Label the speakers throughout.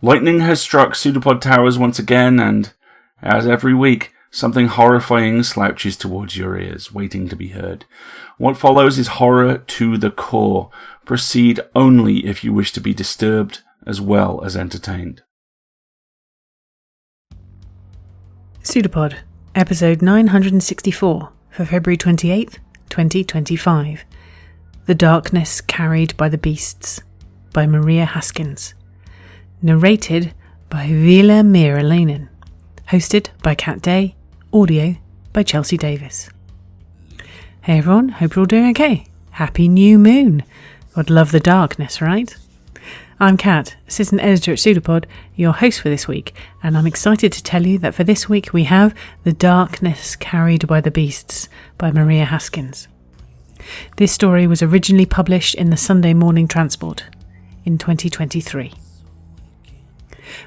Speaker 1: Lightning has struck PseudoPod towers once again, and, as every week, something horrifying slouches towards your ears, waiting to be heard. What follows is horror to the core. Proceed only if you wish to be disturbed as well as entertained.
Speaker 2: PseudoPod, episode 964, for February 28th, 2025. The Darkness Carried by the Beasts, by Maria Haskins. Narrated by Vila Miralainen. Hosted by Kat Day. Audio by Chelsea Davis. Hey everyone, hope you're all doing okay. Happy new moon. God love the darkness, right? I'm Kat, assistant editor at PseudoPod, your host for this week, and I'm excited to tell you that for this week we have The Darkness Carried by the Beasts by Maria Haskins. This story was originally published in the Sunday Morning Transport in 2023.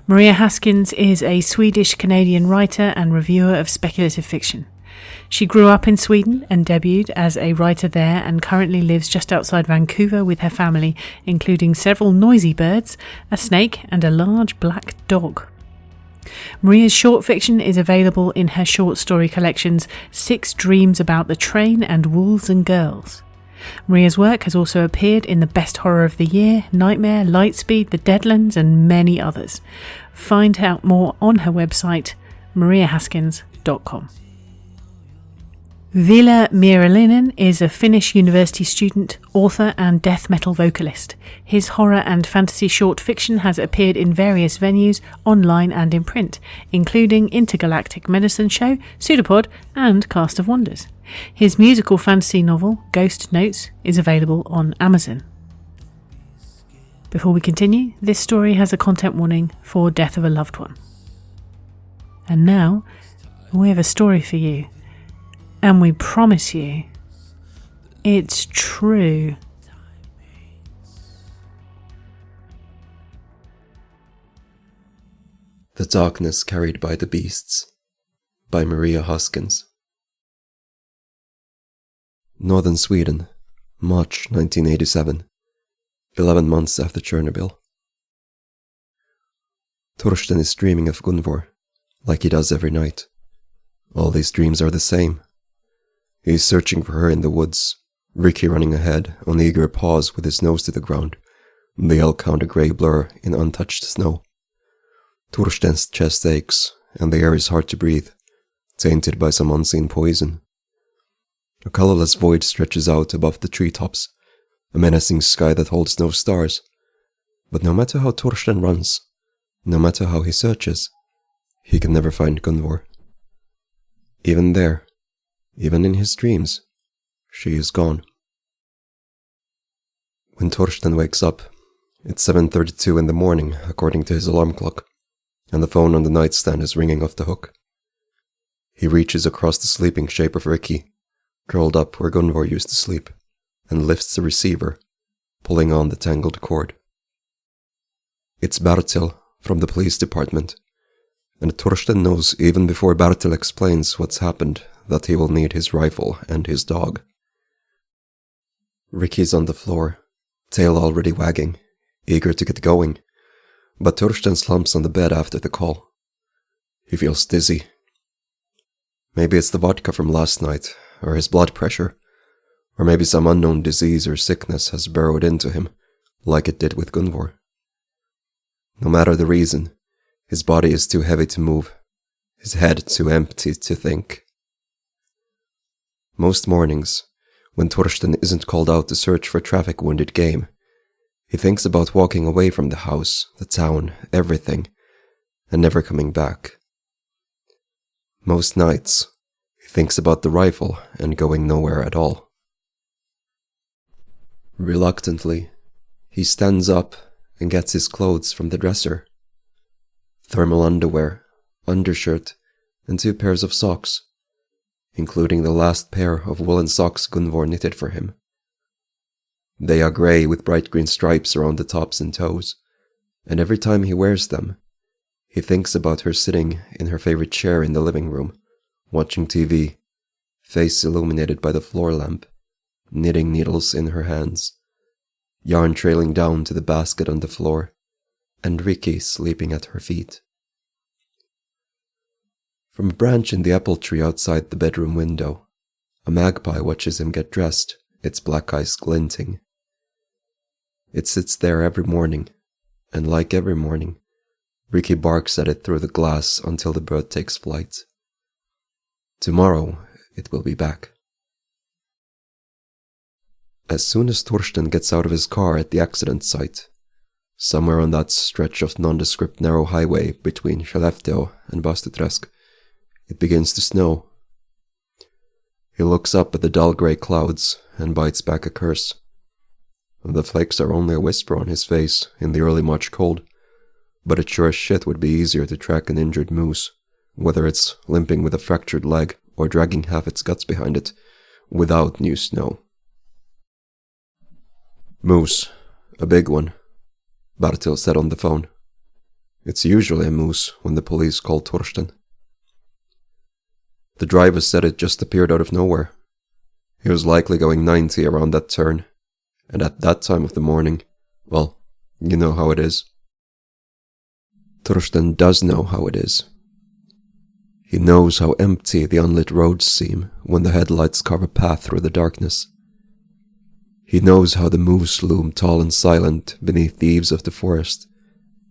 Speaker 2: Maria Haskins is a Swedish-Canadian writer and reviewer of speculative fiction. She grew up in Sweden and debuted as a writer there and currently lives just outside Vancouver with her family, including several noisy birds, a snake and a large black dog. Maria's short fiction is available in her short story collections 6 Dreams About the Train and Wolves and Girls. Maria's work has also appeared in The Best Horror of the Year, Nightmare, Lightspeed, The Deadlands and many others. Find out more on her website, mariahaskins.com. Vila Miralainen is a Finnish university student, author and death metal vocalist. His horror and fantasy short fiction has appeared in various venues, online and in print, including Intergalactic Medicine Show, PseudoPod and Cast of Wonders. His musical fantasy novel, Ghost Notes, is available on Amazon. Before we continue, this story has a content warning for death of a loved one. And now, we have a story for you. And we promise you, it's true.
Speaker 3: The Darkness Carried by the Beasts, by Maria Haskins. Northern Sweden, March 1987, 11 months after Chernobyl. Torsten is dreaming of Gunvor, like he does every night. All these dreams are the same. He is searching for her in the woods, Ricky running ahead on eager paws with his nose to the ground, the elk-hound a grey blur in untouched snow. Torsten's chest aches, and the air is hard to breathe, tainted by some unseen poison. A colourless void stretches out above the treetops, a menacing sky that holds no stars. But no matter how Torsten runs, no matter how he searches, he can never find Gunvor. Even there, even in his dreams, she is gone. When Torsten wakes up, it's 7:32 in the morning, according to his alarm clock, and the phone on the nightstand is ringing off the hook. He reaches across the sleeping shape of Ricky, curled up where Gunvor used to sleep, and lifts the receiver, pulling on the tangled cord. It's Bertil from the police department, and Torsten knows even before Bertil explains what's happened that he will need his rifle and his dog. Ricky's on the floor, tail already wagging, eager to get going, but Torsten slumps on the bed after the call. He feels dizzy. Maybe it's the vodka from last night, or his blood pressure, or maybe some unknown disease or sickness has burrowed into him, like it did with Gunvor. No matter the reason, his body is too heavy to move, his head too empty to think. Most mornings, when Torsten isn't called out to search for traffic-wounded game, he thinks about walking away from the house, the town, everything, and never coming back. Most nights, he thinks about the rifle and going nowhere at all. Reluctantly, he stands up and gets his clothes from the dresser. Thermal underwear, undershirt, and 2 pairs of socks, including the last pair of woolen socks Gunvor knitted for him. They are grey with bright green stripes around the tops and toes, and every time he wears them, he thinks about her sitting in her favorite chair in the living room, watching TV, face illuminated by the floor lamp, knitting needles in her hands, yarn trailing down to the basket on the floor, and Ricky sleeping at her feet. From a branch in the apple tree outside the bedroom window, a magpie watches him get dressed, its black eyes glinting. It sits there every morning, and like every morning, Ricky barks at it through the glass until the bird takes flight. Tomorrow, it will be back. As soon as Torsten gets out of his car at the accident site, somewhere on that stretch of nondescript narrow highway between Skellefteå and Bastuträsk, it begins to snow. He looks up at the dull grey clouds and bites back a curse. The flakes are only a whisper on his face in the early March cold, but it sure as shit would be easier to track an injured moose, whether it's limping with a fractured leg or dragging half its guts behind it, without new snow. Moose. A big one, Bartil said on the phone. It's usually a moose when the police call Torsten. The driver said it just appeared out of nowhere. He was likely going 90 around that turn, and at that time of the morning, well, you know how it is. Torsten does know how it is. He knows how empty the unlit roads seem when the headlights carve a path through the darkness. He knows how the moose loom tall and silent beneath the eaves of the forest,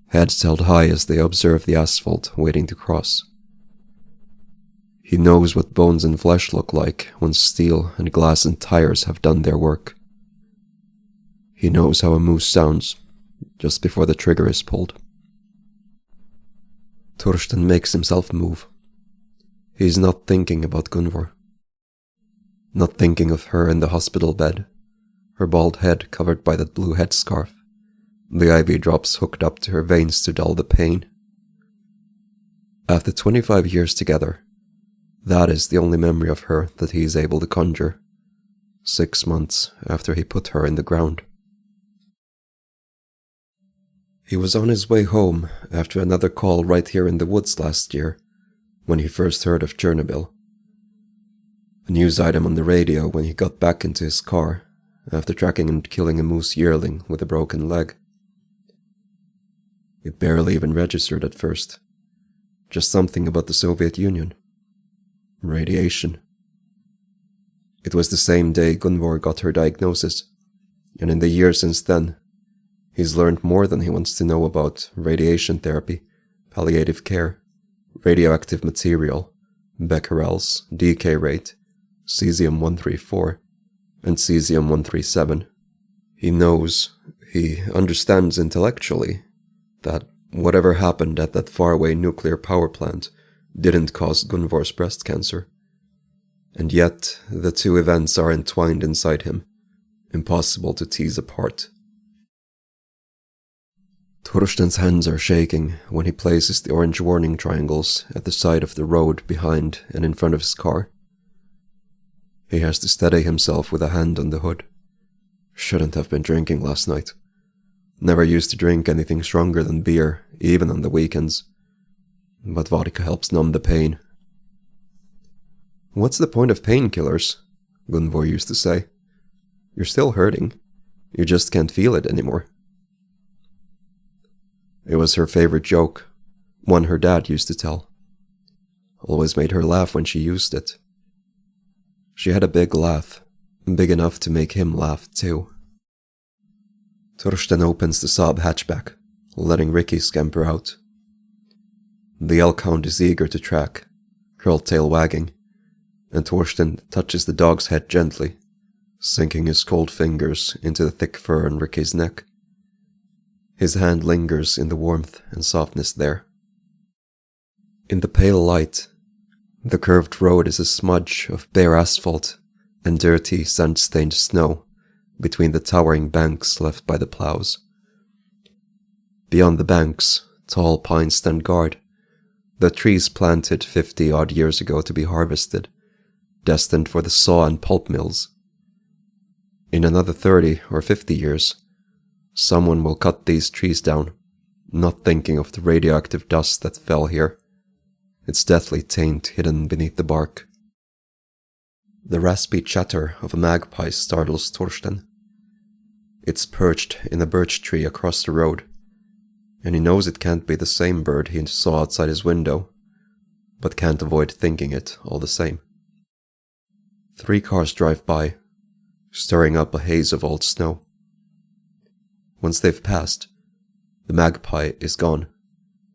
Speaker 3: heads held high as they observe the asphalt waiting to cross. He knows what bones and flesh look like when steel and glass and tires have done their work. He knows how a moose sounds just before the trigger is pulled. Torsten makes himself move. He's not thinking about Gunvor. Not thinking of her in the hospital bed, her bald head covered by that blue headscarf, the IV drops hooked up to her veins to dull the pain. After 25 years together, that is the only memory of her that he is able to conjure, 6 months after he put her in the ground. He was on his way home after another call right here in the woods last year, when he first heard of Chernobyl. A news item on the radio when he got back into his car after tracking and killing a moose yearling with a broken leg. It barely even registered at first. Just something about the Soviet Union. Radiation. It was the same day Gunvor got her diagnosis, and in the years since then, he's learned more than he wants to know about radiation therapy, palliative care, radioactive material, becquerels, decay rate, cesium-134, and cesium-137. He understands intellectually that whatever happened at that faraway nuclear power plant didn't cause Gunvor's breast cancer. And yet, the two events are entwined inside him, impossible to tease apart. Torsten's hands are shaking when he places the orange warning triangles at the side of the road behind and in front of his car. He has to steady himself with a hand on the hood. Shouldn't have been drinking last night. Never used to drink anything stronger than beer, even on the weekends. But vodka helps numb the pain. What's the point of painkillers? Gunvor used to say. You're still hurting. You just can't feel it anymore. It was her favorite joke, one her dad used to tell. Always made her laugh when she used it. She had a big laugh, big enough to make him laugh too. Torsten opens the Saab hatchback, letting Ricky scamper out. The elk-hound is eager to track, curled tail wagging, and Torsten touches the dog's head gently, sinking his cold fingers into the thick fur on Ricky's neck. His hand lingers in the warmth and softness there. In the pale light, the curved road is a smudge of bare asphalt and dirty, scent-stained snow between the towering banks left by the plows. Beyond the banks, tall pines stand guard, the trees planted 50-odd years ago to be harvested, destined for the saw and pulp mills. In another 30 or 50 years, someone will cut these trees down, not thinking of the radioactive dust that fell here, its deathly taint hidden beneath the bark. The raspy chatter of a magpie startles Torsten. It's perched in a birch tree across the road, and he knows it can't be the same bird he saw outside his window, but can't avoid thinking it all the same. 3 cars drive by, stirring up a haze of old snow. Once they've passed, the magpie is gone,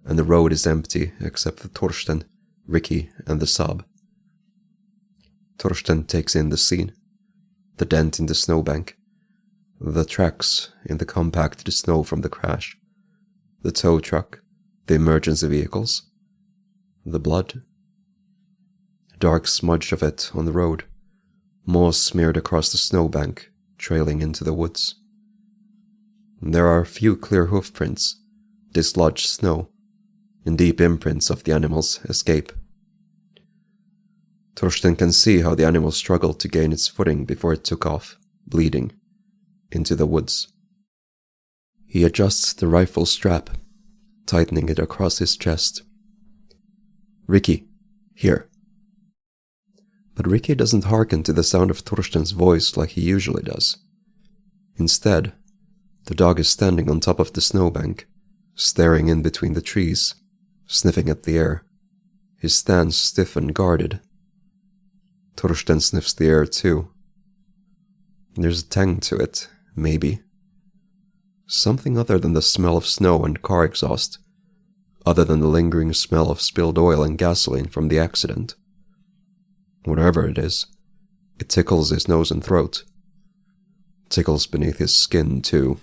Speaker 3: and the road is empty except for Torsten, Ricky, and the Saab. Torsten takes in the scene, the dent in the snowbank, the tracks in the compacted snow from the crash, the tow truck, the emergency vehicles, the blood. A dark smudge of it on the road, moss smeared across the snowbank, trailing into the woods. There are a few clear hoofprints, dislodged snow, and deep imprints of the animal's escape. Torsten can see how the animal struggled to gain its footing before it took off, bleeding, into the woods. He adjusts the rifle strap, tightening it across his chest. "Ricky, here." But Ricky doesn't hearken to the sound of Torsten's voice like he usually does. Instead, the dog is standing on top of the snowbank, staring in between the trees, sniffing at the air, his stance stiff and guarded. Torsten sniffs the air too. There's a tang to it, maybe. Something other than the smell of snow and car exhaust, other than the lingering smell of spilled oil and gasoline from the accident. Whatever it is, it tickles his nose and throat. Tickles beneath his skin too.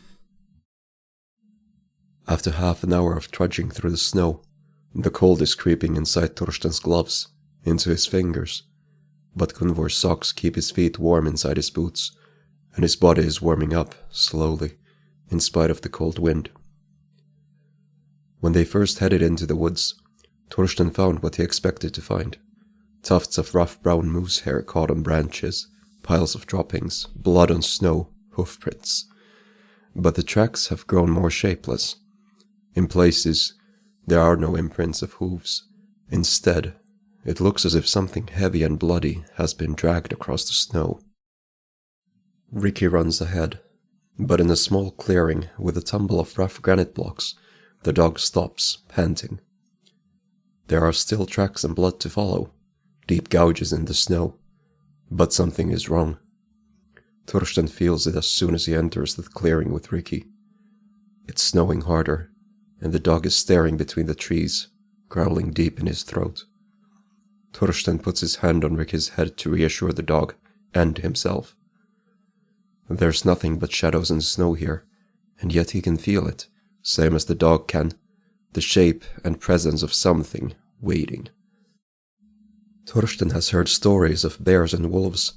Speaker 3: After half an hour of trudging through the snow, the cold is creeping inside Torsten's gloves, into his fingers, but Gunvor's socks keep his feet warm inside his boots, and his body is warming up, slowly, in spite of the cold wind. When they first headed into the woods, Torsten found what he expected to find. Tufts of rough brown moose hair caught on branches, piles of droppings, blood on snow, hoofprints. But the tracks have grown more shapeless. In places, there are no imprints of hooves. Instead, it looks as if something heavy and bloody has been dragged across the snow. Ricky runs ahead, but in a small clearing with a tumble of rough granite blocks, the dog stops, panting. There are still tracks and blood to follow, deep gouges in the snow, but something is wrong. Torsten feels it as soon as he enters the clearing with Ricky. It's snowing harder, and the dog is staring between the trees, growling deep in his throat. Torsten puts his hand on Ricky's head to reassure the dog, and himself. There's nothing but shadows and snow here, and yet he can feel it, same as the dog can, the shape and presence of something waiting. Torsten has heard stories of bears and wolves,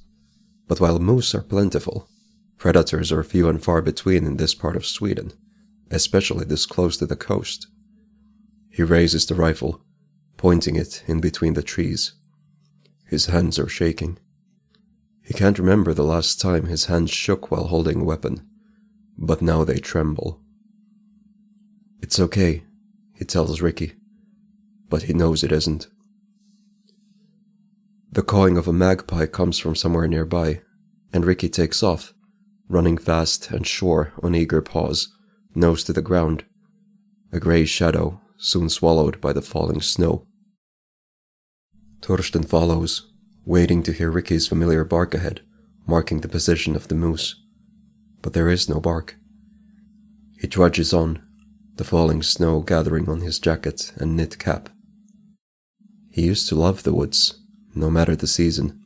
Speaker 3: but while moose are plentiful, predators are few and far between in this part of Sweden, especially this close to the coast. He raises the rifle, pointing it in between the trees. His hands are shaking. He can't remember the last time his hands shook while holding a weapon, but now they tremble. It's okay, he tells Ricky, but he knows it isn't. The cawing of a magpie comes from somewhere nearby, and Ricky takes off, running fast and sure on eager paws, nose to the ground, a grey shadow soon swallowed by the falling snow. Torsten follows, waiting to hear Ricky's familiar bark ahead, marking the position of the moose. But there is no bark. He trudges on, the falling snow gathering on his jacket and knit cap. He used to love the woods, no matter the season,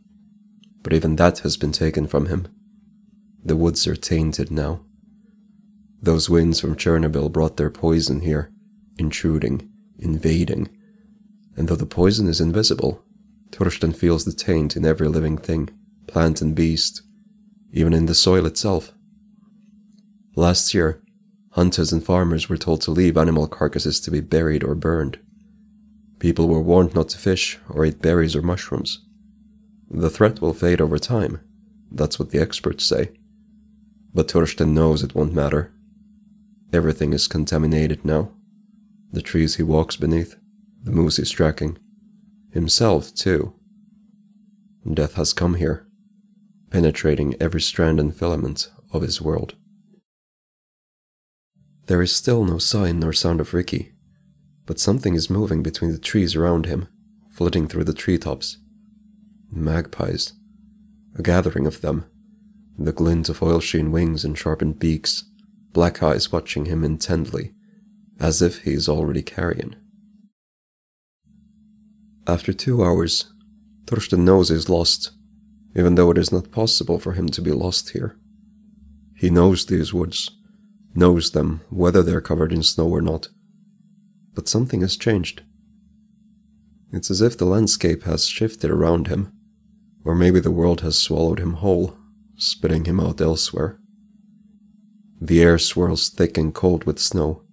Speaker 3: but even that has been taken from him. The woods are tainted now. Those winds from Chernobyl brought their poison here, intruding, invading, and though the poison is invisible, Torsten feels the taint in every living thing, plant and beast, even in the soil itself. Last year, hunters and farmers were told to leave animal carcasses to be buried or burned. People were warned not to fish or eat berries or mushrooms. The threat will fade over time, that's what the experts say. But Torsten knows it won't matter. Everything is contaminated now. The trees he walks beneath, the moose he's tracking, himself too. Death has come here, penetrating every strand and filament of his world. There is still no sign nor sound of Ricky, but something is moving between the trees around him, flitting through the treetops. Magpies. A gathering of them, the glint of oil-sheen wings and sharpened beaks, black eyes watching him intently, as if he is already carrion. After 2 hours, Thorsten knows he is lost, even though it is not possible for him to be lost here. He knows these woods, knows them whether they are covered in snow or not, but something has changed. It's as if the landscape has shifted around him, or maybe the world has swallowed him whole, spitting him out elsewhere. The air swirls thick and cold with snow,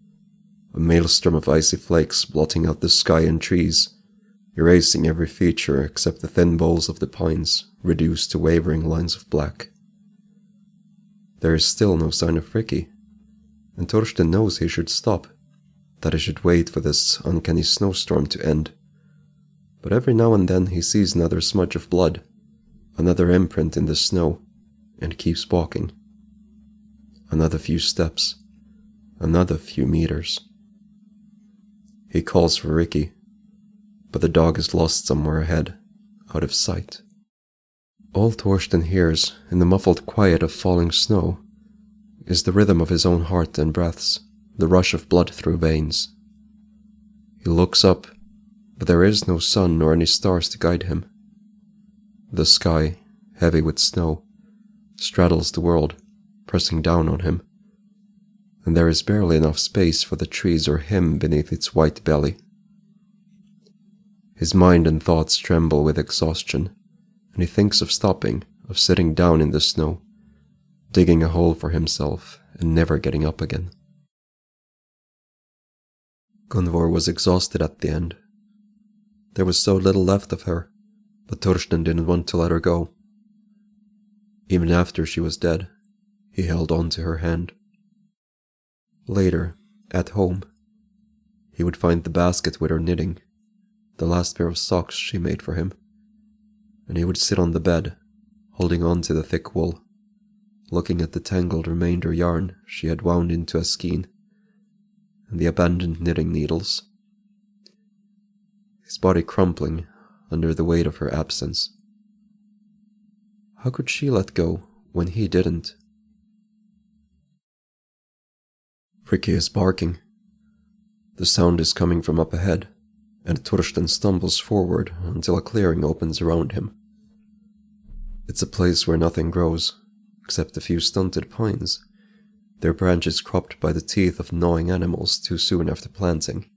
Speaker 3: a maelstrom of icy flakes blotting out the sky and trees, erasing every feature except the thin boles of the pines, reduced to wavering lines of black. There is still no sign of Ricky, and Thorsten knows he should stop, that he should wait for this uncanny snowstorm to end. But every now and then he sees another smudge of blood, another imprint in the snow, and keeps walking. Another few steps, another few meters. He calls for Ricky, but the dog is lost somewhere ahead, out of sight. All Thorsten hears, in the muffled quiet of falling snow, is the rhythm of his own heart and breaths, the rush of blood through veins. He looks up, but there is no sun nor any stars to guide him. The sky, heavy with snow, straddles the world, pressing down on him, and there is barely enough space for the trees or him beneath its white belly. His mind and thoughts tremble with exhaustion, and he thinks of stopping, of sitting down in the snow, digging a hole for himself and never getting up again. Gunvor was exhausted at the end. There was so little left of her, but Thorsten didn't want to let her go. Even after she was dead, he held on to her hand. Later, at home, he would find the basket with her knitting, the last pair of socks she made for him, and he would sit on the bed, holding on to the thick wool, looking at the tangled remainder yarn she had wound into a skein, and the abandoned knitting needles. His body crumpling under the weight of her absence. How could she let go when he didn't? Ricky is barking. The sound is coming from up ahead, and Thorsten stumbles forward until a clearing opens around him. It's a place where nothing grows, except a few stunted pines, their branches cropped by the teeth of gnawing animals too soon after planting.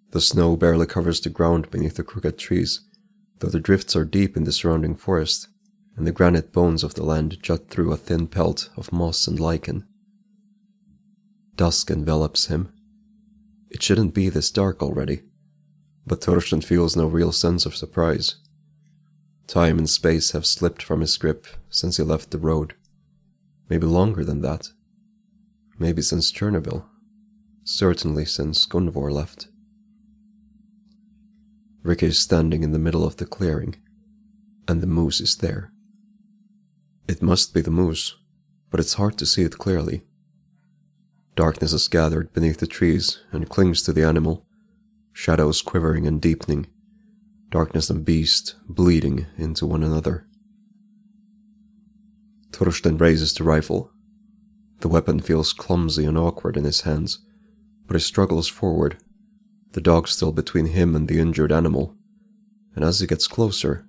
Speaker 3: The snow barely covers the ground beneath the crooked trees, though the drifts are deep in the surrounding forest, and the granite bones of the land jut through a thin pelt of moss and lichen. Dusk envelops him. It shouldn't be this dark already, but Thorsten feels no real sense of surprise. Time and space have slipped from his grip since he left the road. Maybe longer than that. Maybe since Chernobyl. Certainly since Gunvor left. Ricky is standing in the middle of the clearing, and the moose is there. It must be the moose, but it's hard to see it clearly. Darkness has gathered beneath the trees and clings to the animal, shadows quivering and deepening, darkness and beast bleeding into one another. Thorsten raises the rifle. The weapon feels clumsy and awkward in his hands, but he struggles forward, the dog still between him and the injured animal, and as he gets closer,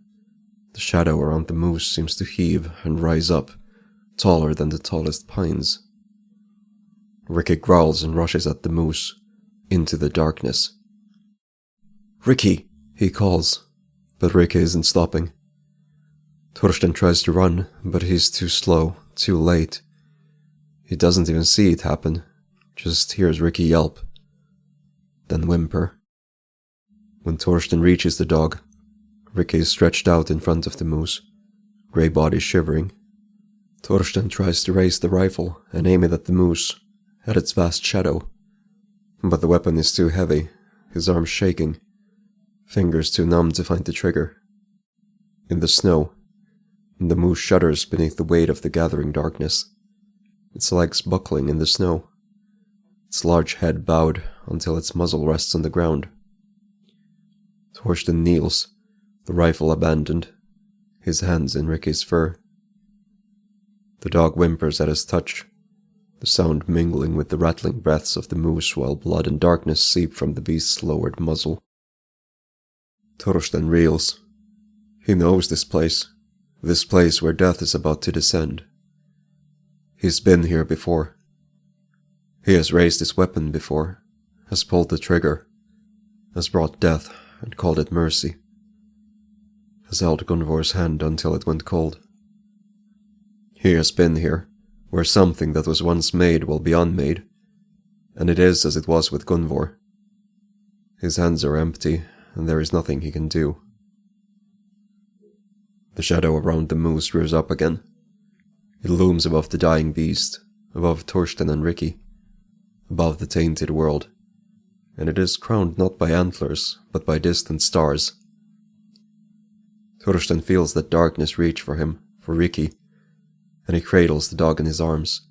Speaker 3: the shadow around the moose seems to heave and rise up, taller than the tallest pines. Ricky growls and rushes at the moose, into the darkness. "Ricky!" he calls, but Ricky isn't stopping. Thorsten tries to run, but he's too slow, too late. He doesn't even see it happen, just hears Ricky yelp, then whimper. When Thorsten reaches the dog, Ricky is stretched out in front of the moose, grey body shivering. Thorsten tries to raise the rifle and aim it at the moose, at its vast shadow, but the weapon is too heavy, his arms shaking, fingers too numb to find the trigger. In the snow, the moose shudders beneath the weight of the gathering darkness, its legs buckling in the snow, its large head bowed until its muzzle rests on the ground. Thorsten kneels, the rifle abandoned, his hands in Ricky's fur. The dog whimpers at his touch, the sound mingling with the rattling breaths of the moose while blood and darkness seep from the beast's lowered muzzle. Thorsten reels. He knows this place where death is about to descend. He's been here before. He has raised his weapon before, has pulled the trigger, has brought death and called it mercy, has held Gunvor's hand until it went cold. He has been here, where something that was once made will be unmade, and it is as it was with Gunvor. His hands are empty, and there is nothing he can do. The shadow around the moose rears up again. It looms above the dying beast, above Thorsten and Ricky, above the tainted world, and it is crowned not by antlers, but by distant stars. Thorsten feels that darkness reach for him, for Ricky, and he cradles the dog in his arms.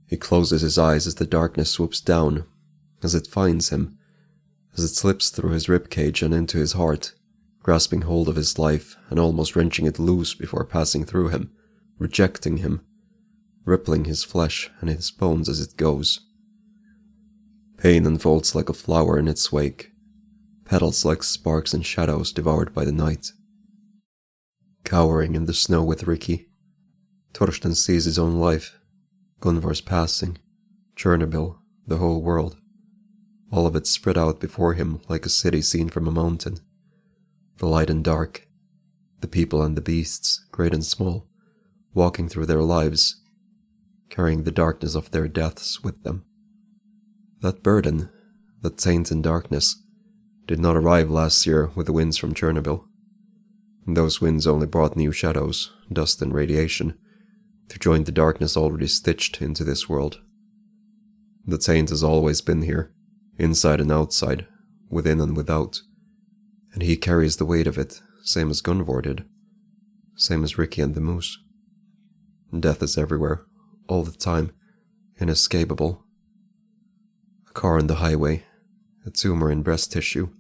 Speaker 3: He closes his eyes as the darkness swoops down, as it finds him, as it slips through his ribcage and into his heart, grasping hold of his life and almost wrenching it loose before passing through him, rejecting him, rippling his flesh and his bones as it goes. Pain unfolds like a flower in its wake, petals like sparks and shadows devoured by the night. Cowering in the snow with Ricky, Thorsten sees his own life, Gunvor's passing, Chernobyl, the whole world, all of it spread out before him like a city seen from a mountain. The light and dark, the people and the beasts, great and small, walking through their lives, carrying the darkness of their deaths with them. That burden, that taint and darkness, did not arrive last year with the winds from Chernobyl. Those winds only brought new shadows, dust and radiation, to join the darkness already stitched into this world. The taint has always been here, inside and outside, within and without, and he carries the weight of it, same as Gunvor did, same as Ricky and the moose. Death is everywhere, all the time, inescapable. A car on the highway, a tumor in breast tissue,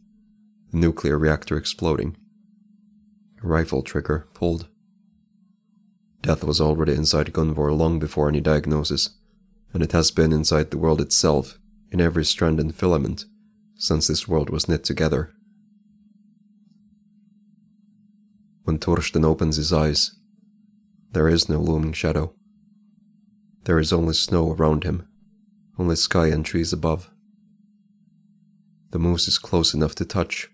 Speaker 3: a nuclear reactor exploding, a rifle trigger pulled. Death was already inside Gunvor long before any diagnosis, and it has been inside the world itself, in every strand and filament, since this world was knit together. When Thorsten opens his eyes, there is no looming shadow. There is only snow around him, only sky and trees above. The moose is close enough to touch,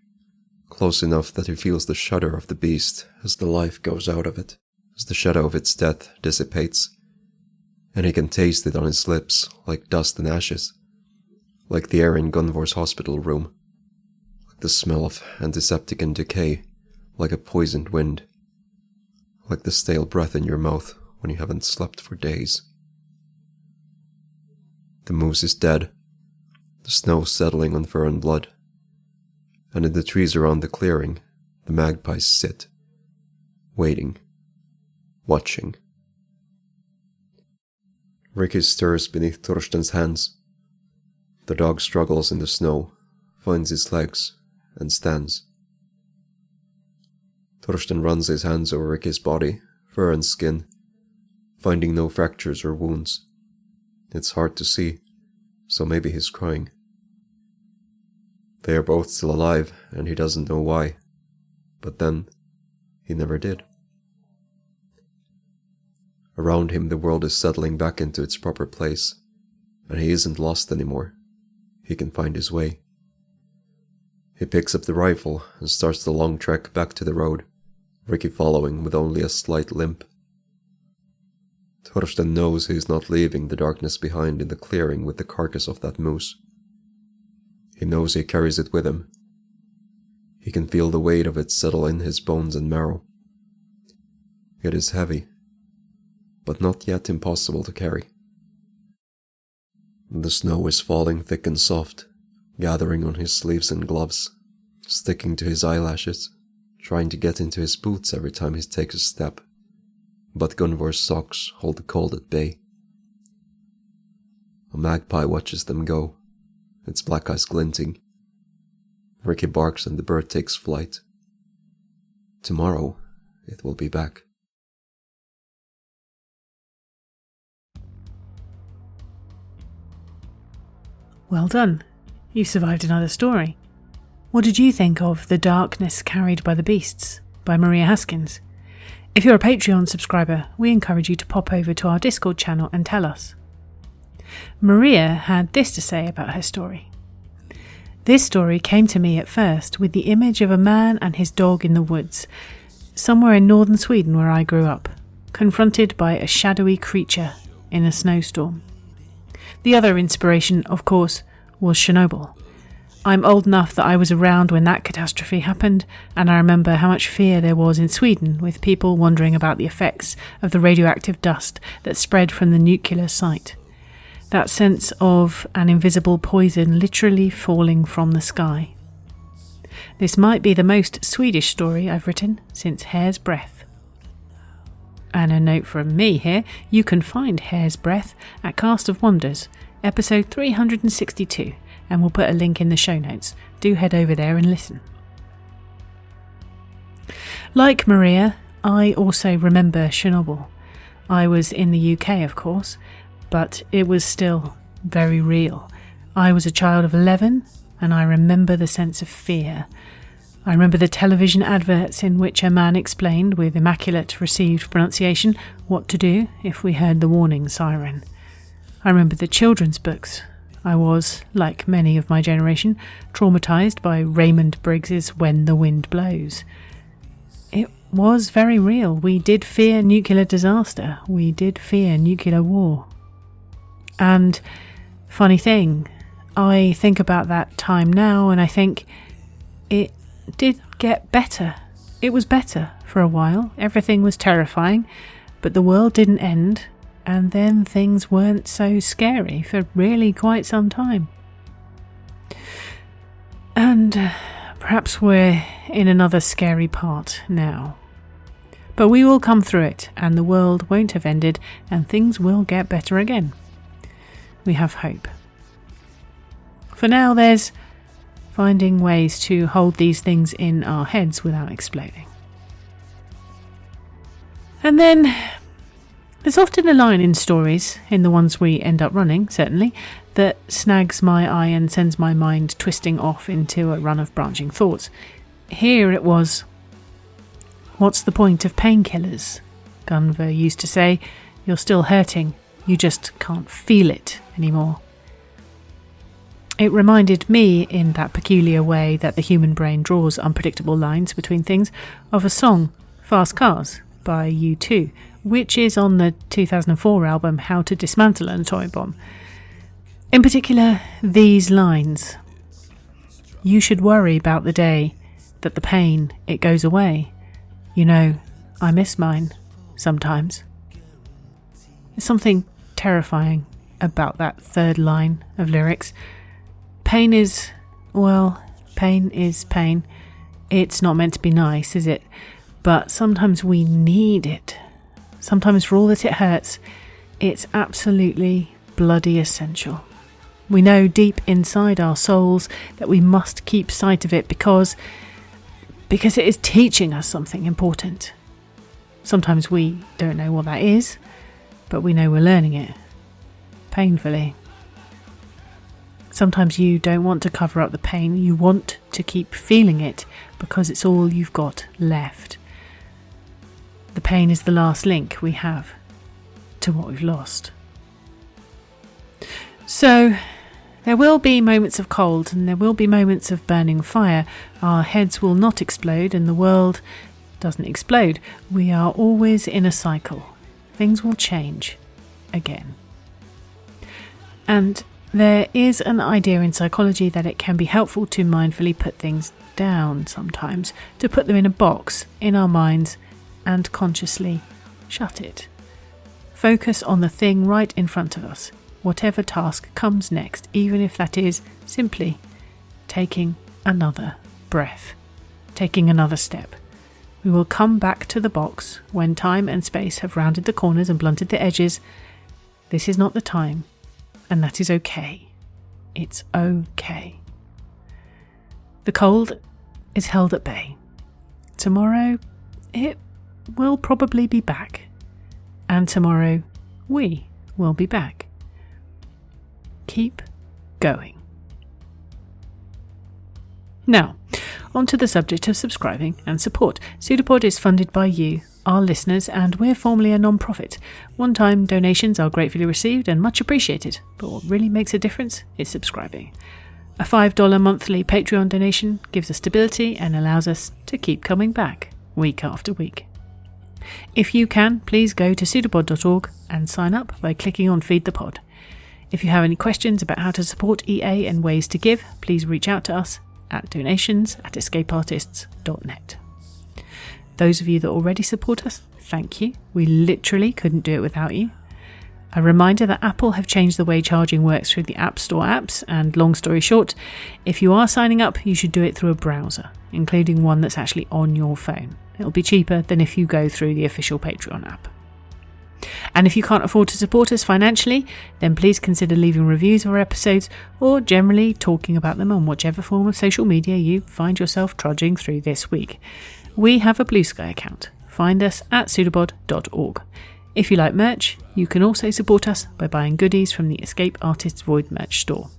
Speaker 3: close enough that he feels the shudder of the beast as the life goes out of it, as the shadow of its death dissipates, and he can taste it on his lips like dust and ashes, like the air in Gunvor's hospital room, like the smell of antiseptic and decay, like a poisoned wind, like the stale breath in your mouth when you haven't slept for days. The moose is dead, the snow settling on fur and blood, and in the trees around the clearing, the magpies sit, waiting, watching. Ricky stirs beneath Thorsten's hands. The dog struggles in the snow, finds his legs, and stands. Thorsten runs his hands over Ricky's body, fur and skin, finding no fractures or wounds. It's hard to see, so maybe he's crying. They are both still alive, and he doesn't know why. But then, he never did. Around him the world is settling back into its proper place, and he isn't lost anymore. He can find his way. He picks up the rifle and starts the long trek back to the road, Ricky following with only a slight limp. Thorsten knows he is not leaving the darkness behind in the clearing with the carcass of that moose. He knows he carries it with him. He can feel the weight of it settle in his bones and marrow. It is heavy, but not yet impossible to carry. The snow is falling thick and soft, gathering on his sleeves and gloves, sticking to his eyelashes, trying to get into his boots every time he takes a step, but Gunvor's socks hold the cold at bay. A magpie watches them go, its black eyes glinting. Ricky barks and the bird takes flight. Tomorrow, it will be back.
Speaker 2: Well done. You survived another story. What did you think of The Darkness Carried by the Beasts by Maria Haskins? If you're a Patreon subscriber, we encourage you to pop over to our Discord channel and tell us. Maria had this to say about her story. This story came to me at first with the image of a man and his dog in the woods, somewhere in northern Sweden where I grew up, confronted by a shadowy creature in a snowstorm. The other inspiration, of course, was Chernobyl. I'm old enough that I was around when that catastrophe happened, and I remember how much fear there was in Sweden, with people wondering about the effects of the radioactive dust that spread from the nuclear site. That sense of an invisible poison literally falling from the sky. This might be the most Swedish story I've written since Hair's Breath. And a note from me here, you can find Hair's Breath at Cast of Wonders, episode 362, and we'll put a link in the show notes. Do head over there and listen. Like Maria, I also remember Chernobyl. I was in the UK, of course, but it was still very real. I was a child of 11, and I remember the sense of fear. I remember the television adverts in which a man explained, with immaculate received pronunciation, what to do if we heard the warning siren. I remember the children's books. I was, like many of my generation, traumatised by Raymond Briggs's When the Wind Blows. It was very real. We did fear nuclear disaster. We did fear nuclear war. And, funny thing, I think about that time now and I think it did get better. It was better for a while. Everything was terrifying, but the world didn't end. And then things weren't so scary for really quite some time. And perhaps we're in another scary part now. But we will come through it, and the world won't have ended, and things will get better again. We have hope. For now, there's finding ways to hold these things in our heads without exploding. And then there's often a line in stories, in the ones we end up running, certainly, that snags my eye and sends my mind twisting off into a run of branching thoughts. Here it was, "What's the point of painkillers?" Gunvor used to say, "You're still hurting, you just can't feel it anymore." It reminded me, in that peculiar way that the human brain draws unpredictable lines between things, of a song, Fast Cars, by U2, which is on the 2004 album How to Dismantle an Atomic Bomb. In particular, these lines. "You should worry about the day that the pain, it goes away. You know, I miss mine, sometimes." There's something terrifying about that third line of lyrics. Pain is pain. It's not meant to be nice, is it? But sometimes we need it. Sometimes for all that it hurts, it's absolutely bloody essential. We know deep inside our souls that we must keep sight of it because it is teaching us something important. Sometimes we don't know what that is, but we know we're learning it. Painfully. Sometimes you don't want to cover up the pain, you want to keep feeling it because it's all you've got left. The pain is the last link we have to what we've lost. So, there will be moments of cold and there will be moments of burning fire. Our heads will not explode and the world doesn't explode. We are always in a cycle. Things will change again. And there is an idea in psychology that it can be helpful to mindfully put things down sometimes, to put them in a box in our minds and consciously shut it. Focus on the thing right in front of us, whatever task comes next, even if that is simply taking another breath, taking another step. We will come back to the box when time and space have rounded the corners and blunted the edges. This is not the time, and that is okay. It's okay. The cold is held at bay. Tomorrow, it will probably be back. And tomorrow, we will be back. Keep going. Now, on to the subject of subscribing and support. PseudoPod is funded by you, our listeners, and we're formally a non-profit. One-time donations are gratefully received and much appreciated, but what really makes a difference is subscribing. A $5 monthly Patreon donation gives us stability and allows us to keep coming back week after week. If you can, please go to pseudopod.org and sign up by clicking on Feed the Pod. If you have any questions about how to support EA and ways to give, please reach out to us at donations@escapeartists.net. Those of you that already support us, thank you. We literally couldn't do it without you. A reminder that Apple have changed the way charging works through the App Store apps, and long story short, if you are signing up, you should do it through a browser, including one that's actually on your phone. It'll be cheaper than if you go through the official Patreon app. And if you can't afford to support us financially, then please consider leaving reviews of our episodes or generally talking about them on whichever form of social media you find yourself trudging through this week. We have a Blue Sky account. Find us at pseudopod.org. If you like merch, you can also support us by buying goodies from the Escape Artists Void merch store.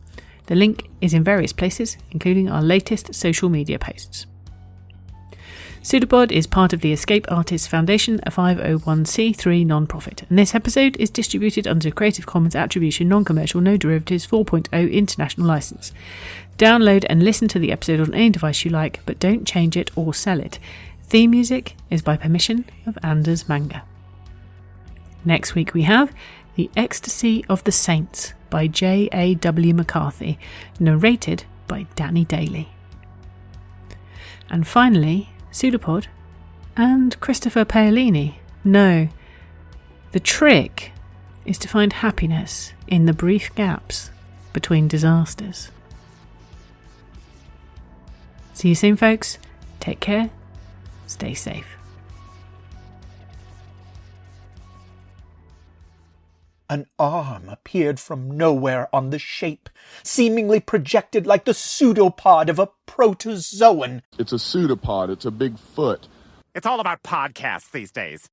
Speaker 2: The link is in various places, including our latest social media posts. PseudoPod is part of the Escape Artists Foundation, a 501c3 non-profit, and this episode is distributed under Creative Commons Attribution Non-Commercial No Derivatives 4.0 International License. Download and listen to the episode on any device you like, but don't change it or sell it. Theme music is by permission of Anders Manga. Next week we have The Ecstasy of the Saints by J.A.W. McCarthy, narrated by Danny Daly. And finally, PseudoPod and Christopher Paolini know the trick is to find happiness in the brief gaps between disasters. See you soon, folks. Take care. Stay safe.
Speaker 4: An arm appeared from nowhere on the shape, seemingly projected like the pseudopod of a protozoan.
Speaker 5: It's a pseudopod. It's a big foot.
Speaker 6: It's all about podcasts these days.